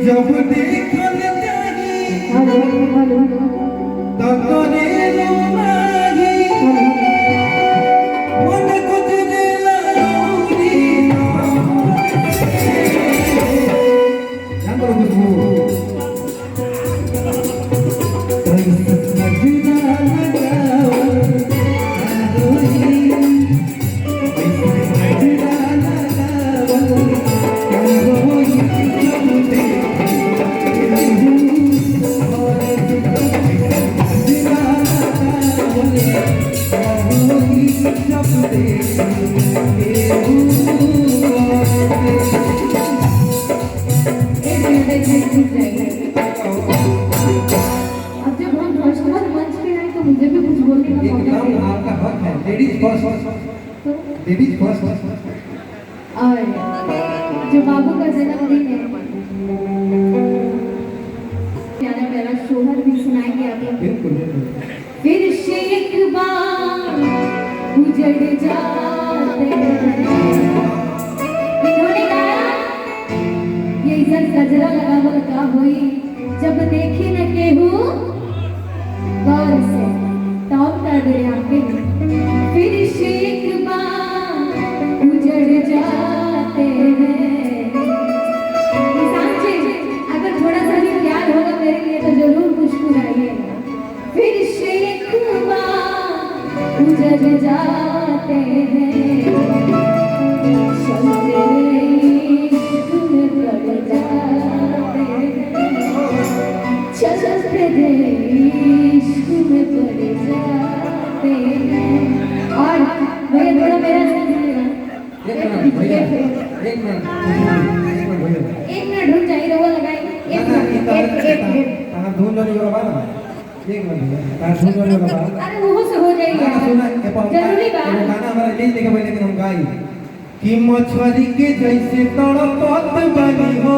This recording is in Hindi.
जब देखल जाही तब तोरे रोनाही मन गुजरे लाउरी जान करो कुछ और जो बाबू का जन्मदिन है प्यारा प्यारा सोहर भी सुनाएंगे आप लोग। फिर से एक बार उजड़ जाते इन्होंने गाया ये इधर गजरा लगावल का होई जब देखी न केहू गौर से तब कर दे आपके फिर से एक बार उजड़ जाते हैं। अगर थोड़ा सा भी प्यार होगा मेरे लिए तो जरूर मुस्कुराइएगा। फिर से एक बार उजड़ जाते हैं चलते इश्क में पड़ जाते हैं। और भैया थोड़ा मेरा एक मिनट रुक जाइए रवा लगाइए एक धुन जोनी वाला बात एक मिनट धुन जोनी वाला बात अरे वो से हो जाएगा जरूरी बात गाना हमारा ले लेके भाई लेकिन हम गाई कि मछली के जैसे तड़पत बनी हो